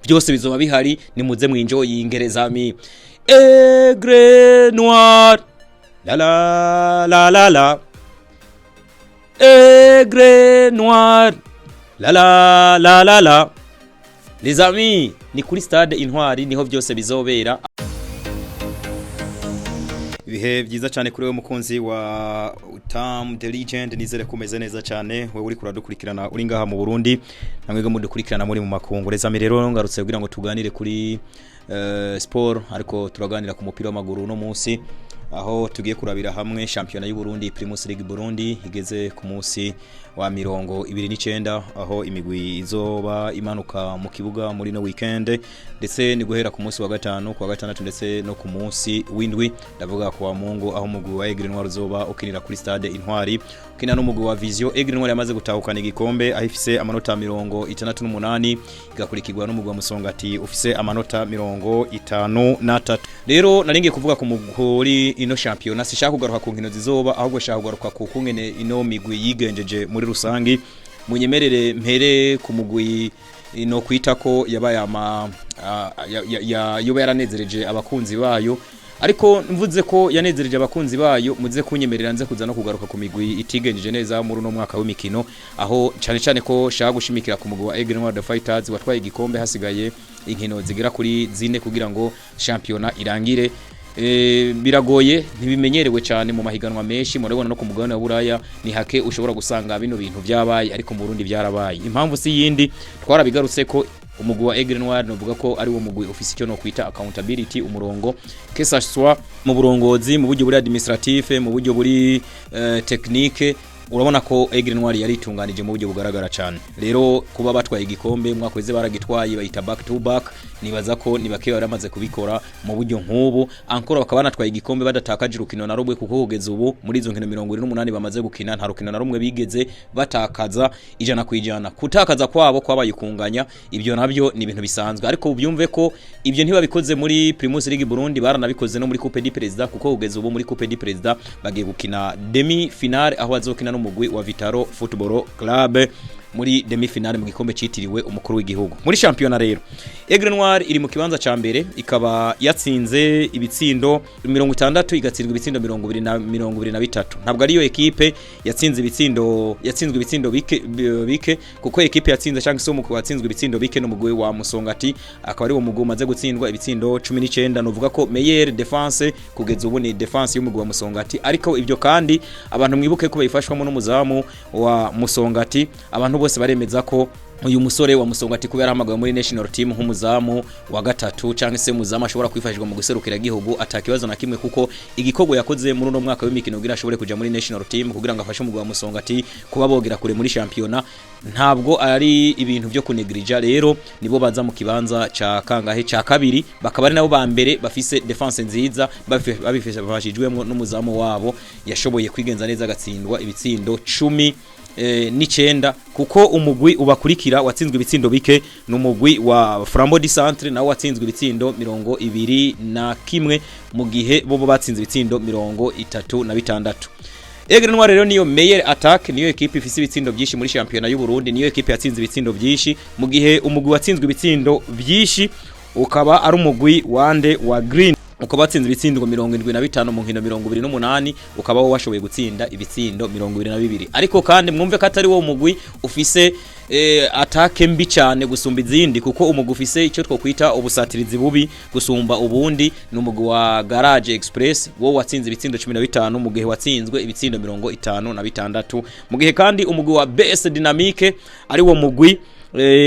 byose bizoba bihari nimuze mwinjoyinge les amis. Aigre noir la la la la la, aigre noir la la la la la. Les amis, ni kuri stade Intwari niho byose bizobera. Ibihe byiza cyane kuri we mukunzi wa Utamu the legend, nizere kumeze neza cyane wewe uri kuradukurikirana uri ngaha mu Burundi namwega mudukurikirana muri mu makungu. Les amis, rero ngarutse kugira ngo tuganire kuri sport, ariko turaganira ku mupira w'amaguru no munsi, aho tugiye kurabira hamwe championnat y'u Burundi Primus League Burundi igeze ku munsi wa 29, aho imigwi izoba imanuka mu kibuga muri no weekend, ndetse ni guhera ku munsi wa gatanu, ku wa gatandatu ndetse no ku munsi w'indwi, ndavuga ku wa Mungu, aho umugwi wa Aigre Noir uzoba ukinira kuri stade Intwari ukina n'umugwi wa Vision. Aigre Noir yamaze gutahukana igikombe ahifise amanota 68, igakurikirwa n'umugwi wa Musongati ufise amanota 53. Rero naringiye kuvuga ku mugwi ino championnat, sishaka kugaruka ku nkino zizoba, ahubwo shaka kugaruka ku kungene ino migwi yigenjeje muri rusangi. Munyemerere mpere ku mugwi ino kwita ko yabaye yoba yaranezereje abakunzi bayo, ariko mvuze ko yanezereje abakunzi bayo muze kunyemerera nze kuza no kugaruka ku migwi itigenjeje neza muri no mwaka w'imikino, aho cyane ko shaka gushimikira ku mugwi wa Aigre Noir the Fighters watwaye igikombe hasigaye inkino zigera kuri 4 kugira ngo championnat irangire. Biragoye, ntibimenyerewe cyane mu mahiganwa menshi, murabona no ku mugabane wa Buraya ni hake ushobora gusanga bino bintu byabaye, ariko mu Burundi byarabaye. Impamvu si yindi, twarabigarutse ko umugwi wa Aigre Noir novuga ko ari wo mugwi ofisi cyo no kwita accountability, umurongo que ça soit mu burongozi, mu buryo buri administratif, mu buryo buri technique. Urabona ko Aigre Noir yari itunganije mu buryo bugaragara cyane. Rero kuba batwaye igikombe mwakweze baragitwaye bayita back to back, nibaza ko nibake baramaze kubikora mu buryo nk'ubu, ankora bakaba banatwaye igikombe badatakaje urukino na rumwe, kuko kugeza ubu muri izo nkino 28 bamaze gukina nta rukino na rumwe bigeze batakaza 100%. Kutakaza kwabo kwabaye kunganya, ibyo nabyo ni ibintu bisanzwe, ariko ubyumve ko ibyo ntibabikoze muri Primus League Burundi, baranabikoze no muri Coupe du Président, kuko kugeza ubu muri Coupe du Président bagiye gukina demi finale, aho bazokina n'umugwi wa Vitaro Football Club muri demi finale mu gikombe citiriwe umukuru w'igihugu. Muri championnat rero Aigre Noir iri mu kibanza ca mbere, ikaba yatsinze ibitsindo 60, igatsindwa ibitsindo 23. Ntabwo ari yo equipe yatsinze ibitsindo bike, kuko equipe yatsinze cyangwa se umugwi watsinzwe ibitsindo bike no mugwi wa Musongati, akaba ari wo mugwi umaze gutsindwa ibitsindo 19. Novuga ko meilleure défense kugeza ubu ni défense y'umugwi wa Musongati, ariko ibyo kandi abantu mwibuke ko bayifashwamo n'umuzamu wa Musongati. Abantu bose baremeza ko uyu musore wa Musongati kubera hamagawe muri national team nk'umuzamu wa gatatu cyangwa se muzamu ashobora kwifashishwa mu guserukira gihugu atakibazo na kimwe, kuko igikorwa yakoze muri no mwaka w'imikino kugira ashobore kuja muri national team kugira ngo afashe umugwi wa Musongati kuba bogera kure muri championnat, ntabwo ari ibintu byo kunegrija. Rero nibo baza mu kibanza ca kangahe ca kabiri, bakaba ari nabo ba mbere bafise defense nziza, bafashijwemo n'umuzamu wabo yashoboye kwigenza neza agatsindwa ibitsindo 19, kuko umugwi ubakurikira watsinzwe ibitsindo bike n'umugwi wa Flambeau du Centre, nawo watsinzwe ibitsindo 21, mu gihe bo batsinze ibitsindo 36. Aigre Noir rero niyo meilleure attaque, niyo equipe ifise ibitsindo byinshi muri championnat y'u Burundi, niyo equipe yatsinze ibitsindo byinshi, mu gihe umugwi watsinzwe ibitsindo byinshi ukaba ari umugwi wande wa Green, ukaba watsinze ibitsindo 75 mu nkino 28, ukaba wo washoboye gutsinda ibitsindo 22. Ariko kandi mwumve ko atari wo mugwi ufise attaque mbi cyane gusumba izindi, kuko umugwi ufise icyo twokwita ubusatirizi bubi gusumba ubundi n'umugwi wa Garage Express, wo watsinze ibitsindo 15 mu gihe watsinzwe ibitsindo 56. Mu gihe kandi umugwi wa BS Dynamique ari wo mugwi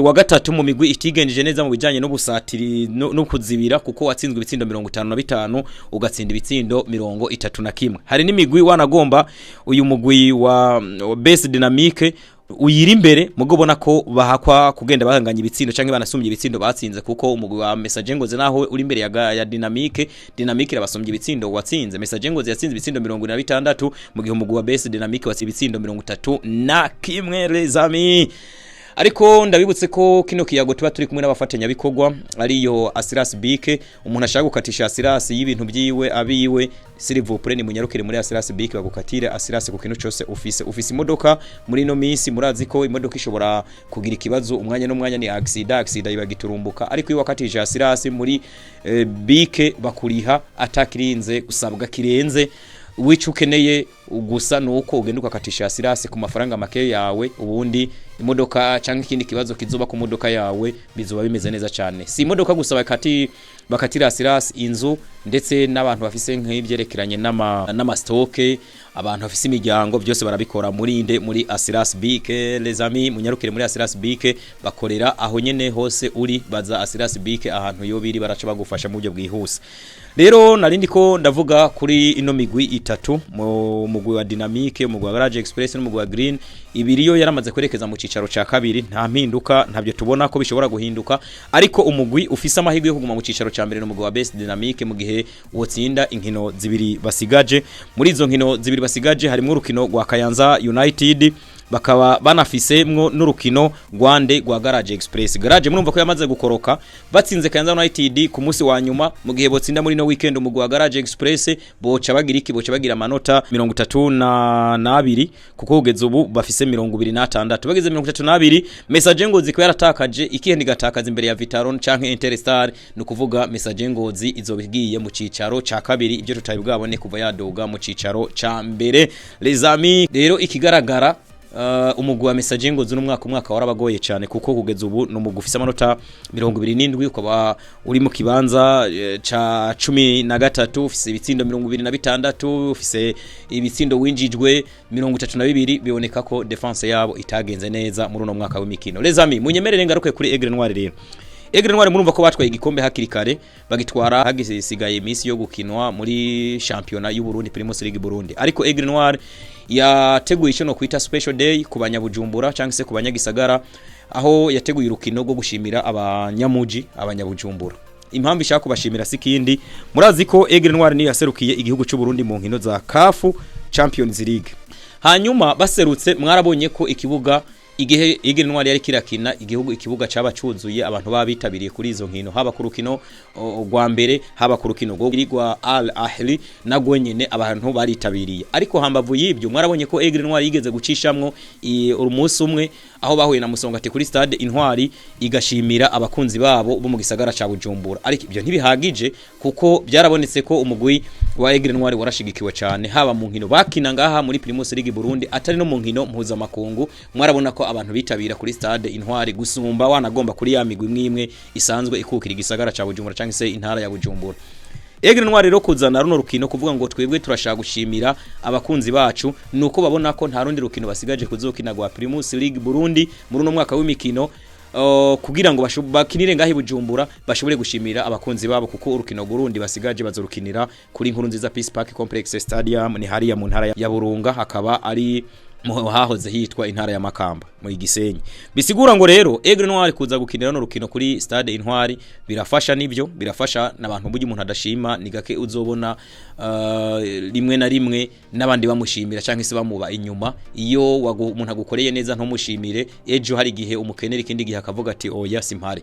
wa gatatu mu migwi itigenjeje neza mu bijanye no busatiri no kuzibira, kuko watsinzwe ibitsindo 55 ugatsinda ibitsindo 31. Hari n'imigwi wanagomba uyu mugwi wa BS Dynamique uyiri imbere, mugo bona ko bahakwa kugenda bahanganya ibitsindo canke banasumbye ibitsindo batsinze, kuko umugwi wa Message Ngozi naho uri imbere ya Dynamique irabasumbye ibitsindo watsinze. Message Ngozi yatsinze ibitsindo 26, mu gihe umugwi wa BS Dynamique watsinze ibitsindo 31. Les amis, ariko ndabibutse ko kino kiyago tuba turi kumwe n'abafatanya bikorwa ariyo Asiras Bike umuntu ashaka gukatisha Asiras y'ibintu byiwe abiwe Silivopre ni munyarukire muri Asiras Bike bagukatire Asiras ku kintu cyose ufise imodoka muri no minsi murazi ko imodoka ishobora kugira ikibazo umwanya n'umwanya ni accident ibagiturumbuka ariko iyo wakatije Asiras muri Bike bakuriha atakirinze gusabwa kirenze wicu ukeneye gusa nuko ugenda ukakatisha Asiras ku mafaranga make yawe ubundi imodoka cyangwa ikindi kibazo kizoba ku modoka yawe bizoba bimeze neza cyane si imodoka gusa bakatira Asiras inzu ndetse n'abantu bafise nk'ibyerekeranye n'ama stock abantu bafise imiryango byose barabikora muri Asiras Bike les amis munyarukire muri Asiras Bike bakorera aho nyene hose uri baza Asiras Bike ahantu yo biri baraca bagufasha mu buryo bwihuse rero narindi ko ndavuga kuri ino migwi itatu mu mugwi wa Dynamique umugwi wa Garage Express n'umugwi wa Green ibiriyo yaramaze kwerekeza mu cicaro ca kabiri nta mpinduka ntabyo tubona ko bishobora guhinduka ariko umugwi ufise amahirwe yo kuguma mu cicaro ca mbere n'umugwi wa Best Dynamique mu gihe wotsinda inkino zibiri basigaje muri izo nkino zibiri basigaje harimo urukino rwa Kayanza United bakaba banafisemwo n'urukino Rwande rwa Garage Express Garage murumva ko yamaze gukoroka batsinze Kayanza United ku munsi wa nyuma mu gihe botsinda muri no weekend umugwi wa Garage Express boca bagira amanota 32 kuko ugeze ubu bafise 26 bageze 32 Message Ngozi ko yaratakaje ikindi gatakaza imbere ya Vitaron canke Interstar no kuvuga Message Ngozi izobigiye mu cicaro ca kabiri ibyo tutayibwabone kuva yadoga mu cicaro ca mbere les amis rero ikigaragara umugwi wa Message Ngozi n'umwaka warabagoye cyane kuko kugeza ubu n'umugwi ufise amanota 27 ukaba uri mu kibanza ca 13 ufise ibitsindo 26 ufise ibitsindo winjijwe 32 biboneka ko defense yabo itagenze neza muri no mwaka w'imikino les amis munyemerere ngaruke kuri Aigle Noir rero Aigle Noir murumva ko batwaye igikombe hakiri kare bagitwara hagisigaye iminsi yo gukinwa muri championnat y'u Burundi Primus League Burundi ariko Aigle Noir yateguye icyo no kwita special day ku banyabujumbura cyangwa se ku banyagisagara aho yateguye urukino rwo gushimira abanyabujumbura impamvu ishaka kubashimira sikindi murazi ko Aigle Noir ni yaserukiye igihugu cy'u Burundi mu nkino za CAF Champions League hanyuma baserutse mwarabonye ko ikibuga igihe Aigle Noir yari kirakina ikibuga cabacuzuye abantu babitabiriye kuri izo nkino haba ku rukino rwa mbere haba ku rukino rwa Al Ahli nagwe nyene abantu baritabiriye ariko hambavu y'ibyo mwarabonye ko Aigle Noir yigeze gucishamwo umunsi umwe aho bahuye na Musongati kuri stade Intwari igashimira abakunzi babo bo mu gisagara ca Bujumbura ariko ibyo ntibihagije kuko byarabonetse ko umugwi wa Aigle Noir warashigikiwe cyane haba mu nkino bakina ngaha muri Primus League Burundi atari no mu nkino mpuza makungu mwarabona ko abantu bitabira kuri stade Intwari gusumba wanagomba kuri ya migwi mwimwe isanzwe ikukira igisagara ca Bujumbura cyangwa se intara ya Bujumbura Aigle Noir rero kuzana runo rukino kuvuga ngo twebwe turashaka gushimira abakunzi bacu nuko babona ko nta rundi rukino basigaje kuzokina gwa Primus League Burundi muri no mwaka w'imikino kugira ngo bakinire ngahi Bujumbura bashobore gushimira abakunzi babo kuko urukino Burundi basigaje bazorukinira kuri Inkuru Nziza Peace Park Complex Stadium ni hariya mu ntara ya Burunga hakaba ari hahoze hitwa intara ya Makamba mu Gisenyi bisigura ngo rero Aigle Noir kuza gukinira no rukino kuri stade Intwari birafasha nibyo birafasha nabantu buryo umuntu adashima ni gake uzobona rimwe na rimwe nabandi bamushimira cyangwa se bamuba inyuma iyo umuntu agukoreye neza ntumushimire ejo hari gihe umukenera ikindi gihe akavuga ati oya simpare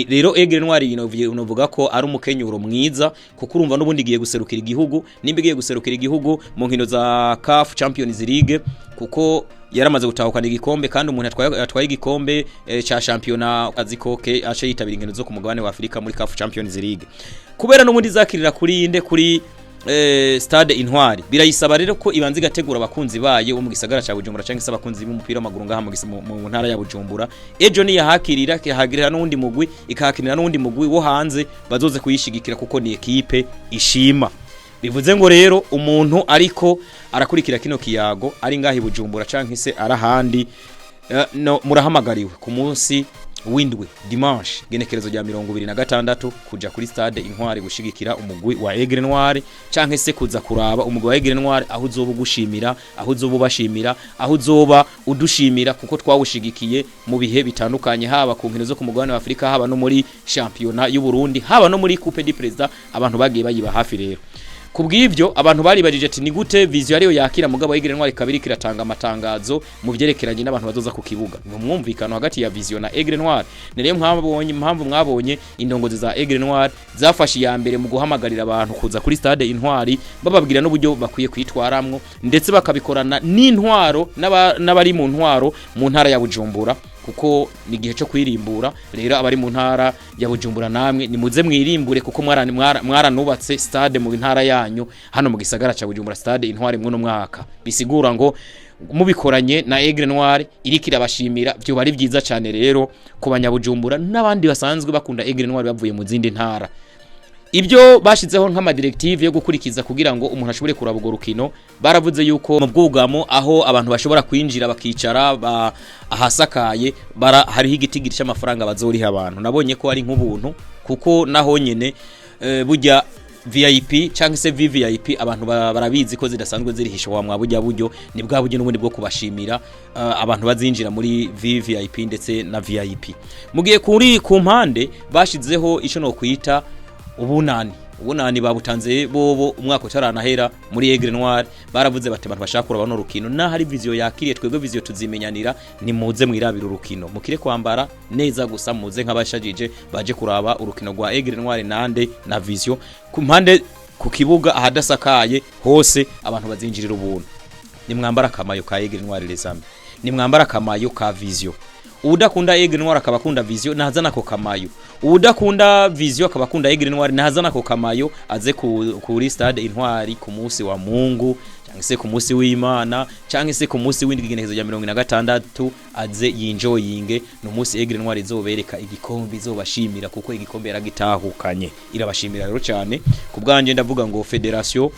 rero Aigle Noir unovuga ko ari umukenyuro mwiza kuko urumva n'ubundi giye guserukira igihugu nimbigiye guserukira igihugu mu nkino za CAF Champions League kuko yaramaze gutahukana igikombe kandi umuntu atwaye igikombe cha championnat azikoke ace yitabira inkino zo ku mugabane wa Afrika muri CAF Champions League kubera n'ubundi zakirira kuri stade Intwari birayisaba rero ko ibanze gategura abakunzi bayo bo mu gisagara ca Bujumbura cyangwa se abakunzi b'umupira w'amaguru ngaha mu ntara ya Bujumbura ejo ni yahagirira n'undi mugwi ikahakinira n'undi mugwi wo hanze bazoze kuyishigikira kuko ni equipe ishima bivuze ngo rero umuntu ariko arakurikira kino kiyago ari ngahi Bujumbura canke se arahandi murahamagariwe ku munsi windwe dimanche genekerezo rya 26 kuja kuri stade Intwari gushigikira umugwi wa Aigle Noir canke se kuza kuraba umugwi wa Aigle Noir aho uzoba gushimira aho uzoba bashimira aho uzoba udushimira kuko twawushigikiye mu bihe bitandukanye haba ku nkino zo ku mugabane wa Afrika haba no muri championnat y'u Burundi haba no muri Coupe du Président abantu bagiye bayiba hafi rero kubw'ivyo abantu baribajije ati ni gute vision ariyo yakira mugabo Aigle Noir kabiri kiratanga amatangazo mu byerekeranye n'abantu bazoza ku kibuga mu mwumvikano hagati ya vision na Aigle Noir nere impamvu mwabonye indongozi za Aigle Noir zafashe ya mbere mu guhamagarira abantu kuza kuri stade Intwari bababwira n'uburyo bakwiye kwitwaramwo ndetse bakabikorana n'intwaro n'abari mu ntwaro mu ntara ya Bujumbura kuko ni gihe cyo kwirimbura rero abari mu ntara ya Bujumbura namwe nimuze mwirimbure kuko mwaranubatse stade mu ntara yanyu hano mu gisagara ca Bujumbura stade Intwari mwe no mwaka bisigura ngo mubikoranye na Aigle Noir irikira bashimira byo bari byiza cyane rero ku banyabujumbura n'abandi basanzwe bakunda Aigle Noir bavuye mu zindi ntara ibyo bashizeho nk'ama directive yo gukurikiza kugira ngo umuntu ashobore kuraba rukino baravuze yuko mu bwugamo aho abantu bashobora kwinjira bakicara ahasakaye hariho igitigiri cy'amafaranga bazoriha abantu nabonye ko ari nk'ubuntu kuko naho nyene burya VIP cyangwa se VVIP abantu barabizi ko zidasanzwe zirihisha wa mwabujya buryo ni bwa buryo n'ubundi bwo kubashimira abantu bazinjira muri VVIP ndetse na VIP mugiye kuri ku mpande bashizeho ico no kwita ubunani babutanze bobo umwaka utaranahera muri Aigle Noir baravuze bati abantu bashaka kurabana rukino na hari vision yakiriye twebwe vision tuzimenyanira ni muze mwirabira urukino mukire kwambara neza gusa muze nk'abashajije baje kuraba urukino rwa Aigle Noir nande na vision ku mpande ku kibuga ahadasakaye hose abantu bazinjirira ubuntu ni mwambara kamayo ka Aigle Noir lesame ni mwambara kamayo ka vision udakunda Aigle Noir akabakunda vision nazana ko kamayo udakunda vision akabakunda Aigle Noir nazana ko kamayo aze kuri stade Intwari ku munsi wa Mungu cyangwa se ku munsi w'Imana cyangwa se ku munsi w'indigenekezo ya 16 aze yinjoyinge no munsi Aigle Noir izobereka igikombe izobashimira kuko igikombe yaragitahukanye irabashimira rero cyane kubwanje ndavuga ngo federation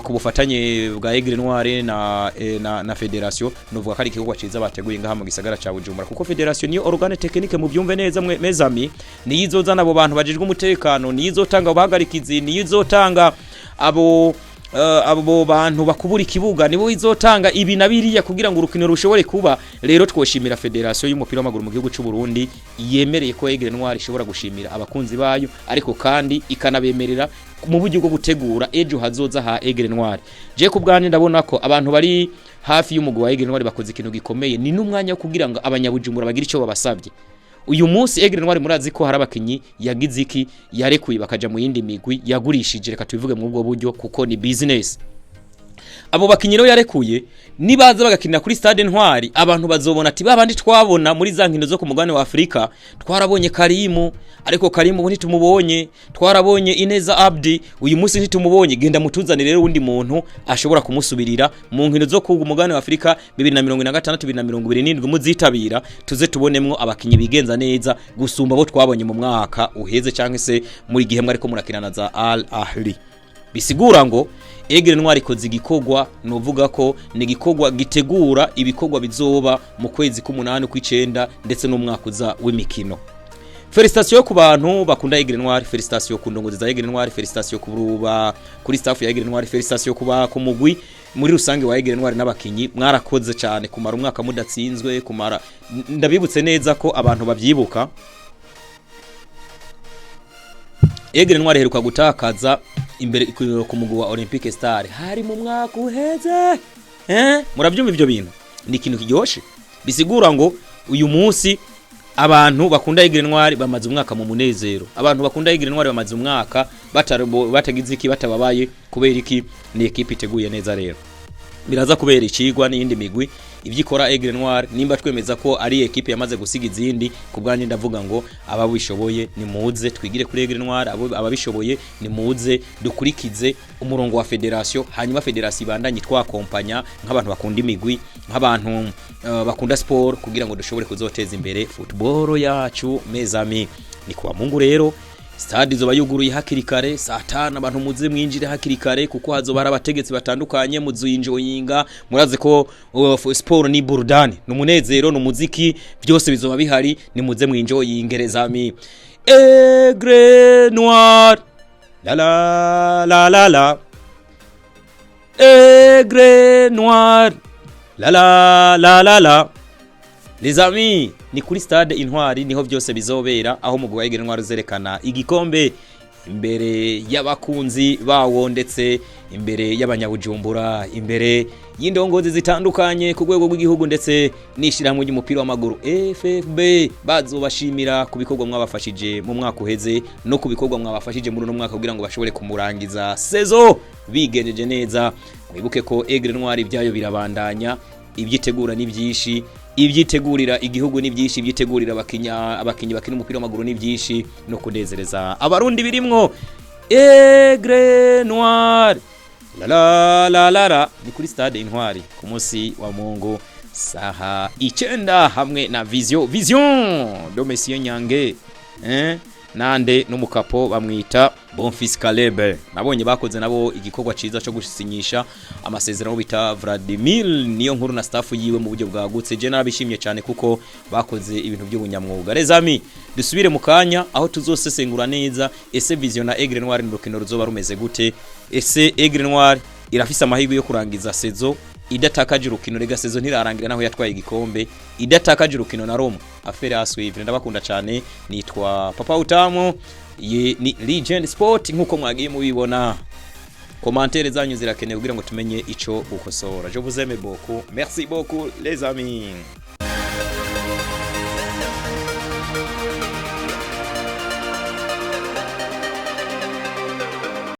ku bufatanye bwa Aigle Noir na federation novuga kari kigo ciza bateguye ngaha mu gisagara ca Bujumbura kuko federation niyo organe technique mu byumve neza mezami ni izozana abo bantu bajijwe umutekano ni izotanga abahagarikizi ni izotanga abo bantu bakubura ikibuga nibo izotanga ibi nabiriya kugira ngo urukino rushobore kuba rero twoshimira federation y'umupira w'amaguru mu gihugu cy'u Burundi yemereye ko Aigle Noir ishobora gushimira abakunzi bayo ariko kandi ikanabemerera mu buryo bwo gutegura ejo hazoza ha Aigle Noir je kubganye ndabona ko abantu bari hafi y'umugwa wa Aigle Noir bakoze ikintu gikomeye ni n'umwanya wo kugira ngo abanyabujumbura bagira icyo babasabye uyu munsi Aigle Noir murazi ko harabakinyi yagize iki yarekuye bakaja mu yindi migwi yagurishije reka tubivuge mu bwo buryo kuko ni business abo bakinyi rero yarekuye nibaza bagakinira kuri stade Intwari abantu bazobona ati babandi twabona muri za nkino zo ku mugabane wa Afrika twarabonye Karimu ariko Karimu ntitumubonye twarabonye Ineza Abdi uyu munsi ntitumubonye genda mutuzanire rero undi muntu ashobora kumusubirira mu nkino zo ku mugabane wa Afrika 2026 2027 muzitabira tuze tubonemwo abakinyi bigenza neza gusumba bo twabonye mu mwaka uheze cyangwa se muri gihe mwariko murakinana za Al Ahli bisigura ngo Aigle Noir ikoze igikogwa novuga ko ni igikogwa gitegura ibikogwa bizoba mu kwezi k'umunani kw'icenda ndetse no mwaka uza w'imikino Felicitation ku bantu bakunda Aigle Noir felicitation ku ndongozi za Aigle Noir felicitation kuri staff ya Aigle Noir felicitation kuba ku mugwi muri rusange wa Aigle Noir n'abakinyi mwarakoze cyane kumara umwaka mudatsinzwe kumara ndabibutse neza ko abantu babyibuka Aigle Noir heruka gutakaza imbere ku mugwi wa Olympique Star hari mu mwaka uheze murabyumva ibyo bintu ni ikintu kiryoshe bisigura ngo uyu munsi abantu bakunda Aigle Noir bamaze umwaka mu munezero abantu bakunda Aigle Noir bamaze umwaka batagize iki batababaye kubera iki ni equipe iteguye neza rero biraza kubera ikigwa n'indi migwi ivyikora Aigle Noir nimba twemeza ko ari equipe yamaze gusiga izindi kubganye ndavuga ngo ababishoboye ni muze twigire kuri Aigle Noir ababishoboye ni muze dukurikize umurongo wa federation hanyuma federation ibandanye twakompanya nk'abantu bakunda imigwi nk'abantu bakunda sport kugira ngo dushobore kuzoteza imbere football yacu mezami ni kwa Mungu rero stade zoba yuguruye hakiri kare saa 5 abantu muze mwinjire hakiri kare kuko hazoba abategetsi batandukanye muzuyinjoyinga muraze ko sport ni burudani n'umunezero n'umuziki byose bizoba bihari ni muze mwinjoyingerezami Aigle Noir la la la la la Aigle Noir la la la la la Les amis, ni kuri stade Intwari niho byose bizobera aho mugwa Aigle Noir zerekana igikombe imbere y'abakunzi bawo ndetse imbere y'abanyabujumbura imbere y'indongozi zitandukanye ku rwego rw'igihugu ndetse n'ishiramwe ry'umupira w'amaguru FFB bazobashimira ku bikorwa mwabafashije mu mwaka uheze no ku bikorwa mwabafashije muri no mwaka kugira ngo bashobore kumurangiza sezo bigejeje neza. Mwibuke ko Aigle Noir ibyayo birabandanya, ibyitegura ni byinshi, ibyitegurira igihugu ni byinshi, ibyitegurira abakinyi bakina umupira w'amaguru ni byinshi no kunezereza abarundi birimwo Aigle Noir. La ni kuri stade Intwari ku munsi wa Mungu saha 9 hamwe na Vision do Monsieur Nyange nande n'umukapo bamwita Bonfils Caleb. Nabonye bakoze nabo igikorwa ciza cyo gusinyisha amasezerano bita Vladimir niyo nkuru na staff yiwe mu buryo bwagutse. Je narabishimye cyane kuko bakoze ibintu by'ubunyamwuga. Rezami dusubire mu kanya aho tuzosesengura neza ese Vision na Aigle Noir n'urukino ruzoba rumeze gute, ese Aigle Noir irafise amahirwe yo kurangiza sezo idatakaje urukino, rega sezo ntirarangira naho yatwaye igikombe idatakaje urukino na Roma. Affaire aswivre ndabakunda cyane, nitwa Papa Utamu ni Legend Sport nkuko mwagiye mubibona. Commentaire zanyu zirakenewe kugira ngo tumenye ico ukosora. Je vous aime beaucoup, merci beaucoup les amis.